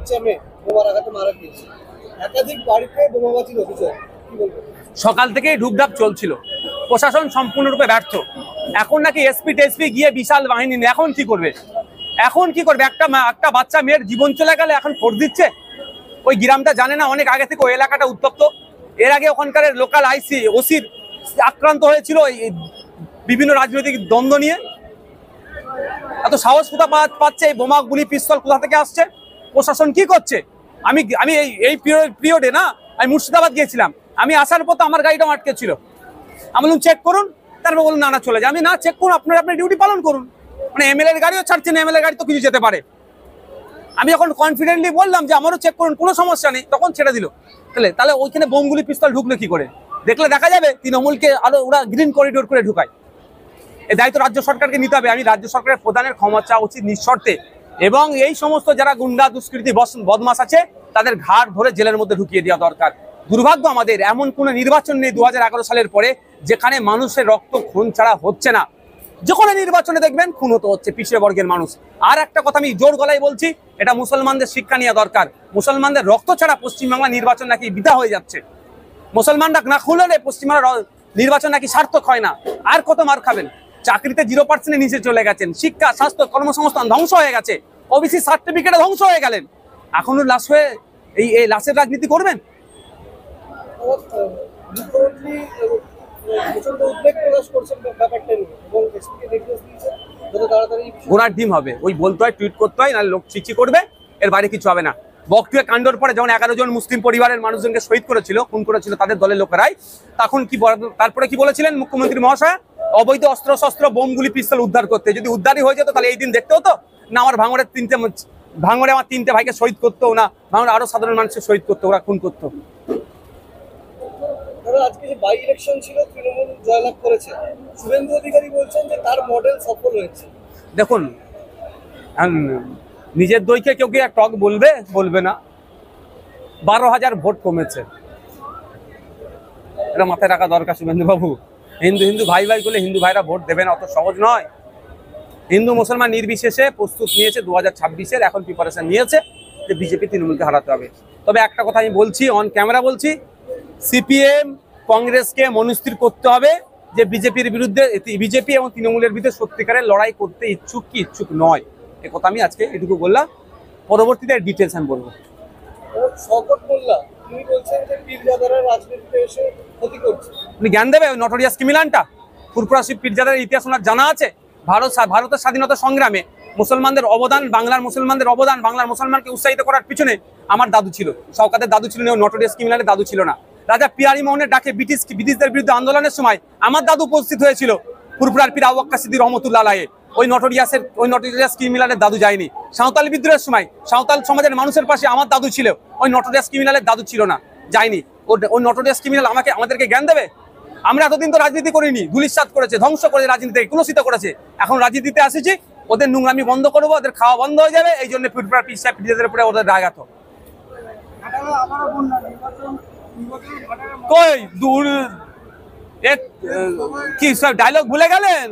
বাচ্চা মেয়ে বোমার আঘাতে মারা গিয়েছে, একাধিক বাড়িতে বোমাবাজির অভিযোগ, কি বলবেন? সকাল থেকেই ঢুকঢাক চলছিল, প্রশাসন সম্পূর্ণরূপে ব্যর্থ। এখন নাকি এসপি টেসপি গিয়ে বিশাল বাহিনী নিয়ে এখন কি করবে? এখন কি করবে? একটা বাচ্চা মেয়ের জীবন চলে গেলে এখন ফোর্স দিচ্ছে। ওই গ্রামটা জানে না অনেক আগে থেকে ওই এলাকাটা উত্তপ্ত। এর আগে ওখানকার লোকাল আইসি ওসির আক্রান্ত হয়েছিল বিভিন্ন রাজনৈতিক দ্বন্দ্ব নিয়ে। এত সাহস কোথা পাচ্ছে? এই বোমা গুলি পিস্তল কোথা থেকে আসছে? প্রশাসন কি করছে? আমি আমি এই পিরিয়ডে না, আমি মুর্শিদাবাদ গিয়েছিলাম। আমি আসার পর তো আমার গাড়িটাও আটকে ছিল। আমি বললাম চেক করুন, তারপর বলুন না চলে যায়। আমি না চেক করুন, আপনার ডিউটি পালন করুন। মানে এমএলএ এর গাড়িও ছাড়ছে না, এমএলএ গাড়ি তো কিছু যেতে পারে। আমি যখন কনফিডেন্টলি বললাম যে আমারও চেক করুন, কোনো সমস্যা নেই, তখন ছেড়ে দিল। তাহলে ওইখানে বোমগুলি পিস্তল ঢুকলো কি করে? দেখলে দেখা যাবে তৃণমূলকে আরো ওরা গ্রিন করিডোর করে ঢুকায়। এই দায়িত্ব রাজ্য সরকারকে নিতে হবে। আমি রাজ্য সরকারের প্রধানের ক্ষমা চাওয়া উচিত নিঃশর্তে, এবং এই সমস্ত যারা গুন্ডা দুষ্কৃতী বদমাশ আছে তাদের ঘাড় ধরে জেলের মধ্যে ঢুকিয়ে দেওয়া দরকার। দুর্ভাগ্য আমাদের এমন কোনো নির্বাচন নেই 2011 সালের পরে যেখানে মানুষের রক্ত খুন ছাড়া হচ্ছে না। যখন নির্বাচনে দেখবেন খুন হতে হচ্ছে পিছিয়ে বর্গের মানুষ। আর একটা কথা আমি জোর গলায় বলছি, এটা মুসলমানদের শিক্ষা নেওয়া দরকার। মুসলমানদের রক্ত ছাড়া পশ্চিমবাংলা নির্বাচন নাকি বৃথা হয়ে যাচ্ছে। মুসলমানরা না খুললে পশ্চিমবাংলা নির্বাচন নাকি সার্থক হয় না। আর কত মার খাবেন? চাকরিতে 0% নিচে চলে গেছেন, শিক্ষা স্বাস্থ্য কর্মসংস্থান ধ্বংস হয়ে গেছে, ওবিসি সার্টিফিকেটে ধ্বংস হয়ে গেলেন। এখনো লাশ হয়ে এই লাশের রাজনীতি করবেন? ঘোড়ার ডিম হবে, ওই বলতে হয়, টুইট করতে হয়, নাহলে লোক চিচি করবে, এর বাইরে কিছু হবে না। বকটুয়ে কাণ্ডর পরে যখন 11 জন মুসলিম পরিবারের মানুষজনকে শহীদ করেছিল, খুন করেছিল তাদের দলের লোকেরাই, তখন তারপরে কি বলেছিলেন মুখ্যমন্ত্রী মহাশয়? অবৈধ অস্ত্র শস্ত্র বোমগুলি পিস্তল উদ্ধার করতে। যদি উদ্ধারই হয়ে যেত তাহলে এই দিন দেখতে হতো না? আমার ভাঙড়ে আমার 3টে ভাইকে শহীদ করতো না, ভাঙড়ে আরো সাধারণ মানুষকে শহীদ করতো, ওরা খুন করতো। আজকে যে বাই ইলেকশন ছিল, তৃণমূল জয়লাভ করেছে, শুভেন্দু অধিকারী বলছেন যে তার মডেল সফল হয়েছে। দেখুন, নিজের দইকে কেউ কি টক বলবে না। 12,000 ভোট কমেছে, এটা মাথায় রাখা দরকার শুভেন্দু বাবু। হিন্দু ভাই করলে হিন্দু ভাইরা ভোট দেবে না, অত সহজ নয়। হিন্দু মুসলমান নির্বিশেষে প্রস্তুত নিয়েছে 2026-এর, এখন প্রিপারেশন নিয়েছে যে বিজেপি তৃণমূলকে হারাতে হবে। তবে একটা কথা আমি বলছি, অন ক্যামেরা বলছি, সিপিএম কংগ্রেসকে মনস্থির করতে হবে যে বিজেপির বিরুদ্ধে, বিজেপি এবং তৃণমূলের বিরুদ্ধে সত্যিকারের লড়াই করতে ইচ্ছুক কি ইচ্ছুক নয়, এ কথা আমি আজকে এটুকু বললাম। পরবর্তীতে ডিটেলস আমি বলবো। আপনি জ্ঞান দেবে নটোরিয়াস ক্রিমিনালটা? ফুরফুরা শিব পীরজাদার ইতিহাস ওনার জানা আছে? ভারতের স্বাধীনতা সংগ্রামে মুসলমানদের অবদান, বাংলার মুসলমানদের অবদান, বাংলার মুসলমানকে উৎসাহিত করার পিছনে আমার দাদু ছিল, শওকতের দাদু ছিল, নটোরিয়াস ক্রিমিনালের দাদু ছিল না। রাজা পিয়ারি মোহনের ডাকে ব্রিটিশদের বিরুদ্ধে আন্দোলনের সময় আমার দাদু উপস্থিত হয়েছিল ফুরফুরার পীর আবু বকর সিদ্দিক রহমতুল্লাহ আলাইহি। ওই নটোরিয়াস ক্রিমিনালের দাদু যায়নি। সাঁওতাল বিদ্রোহের সময় সাঁওতাল সমাজের মানুষের পাশে আমার দাদু ছিল, ওই নটোরিয়াস ক্রিমিনালের দাদু ছিল না, যায়নি। ওই নটোরিয়াস ক্রিমিনাল আমাদেরকে জ্ঞান দেবে? আমরা এতদিন তো রাজনীতি করিনি, ধুলিস্যাৎ করেছে, ধ্বংস করেছে, রাজনীতিকে কুলসিত করেছে। এখন রাজনীতিতে আসেছি, ওদের নোংরামি বন্ধ করবো, ওদের খাওয়া বন্ধ হয়ে যাবে। এই জন্য ফুরফুরার পীর সাহেব পীরজাদার উপরে ওদের রাগাত। কই দূর কি সব ডায়লগ ভুলে গেলেন?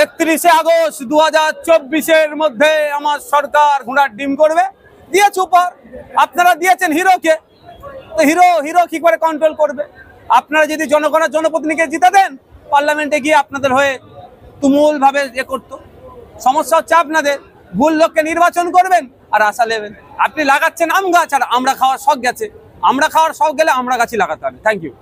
31শে আগস্ট 2024-এর মধ্যে আমার সরকার ঘোড়ার ডিম করবে দিয়েছে উপহার। আপনারা দিয়েছেন হিরোকে, তো হিরো কি করে কন্ট্রোল করবে? আপনারা যদি জনগণের জনপ্রতিনিধিকে জিতে দেন, পার্লামেন্টে গিয়ে আপনাদের হয়ে তুমুল ভাবে করতো। সমস্যা হচ্ছে আপনাদের, ভুল লোককে নির্বাচন করবেন আর আশা নেবেন। আপনি লাগাচ্ছেন আম গাছ, আর আমরা খাওয়ার শখ গেছে। আমরা খাওয়ার শখ গেলে আমরা গাছই লাগাতে হবে। Thank you.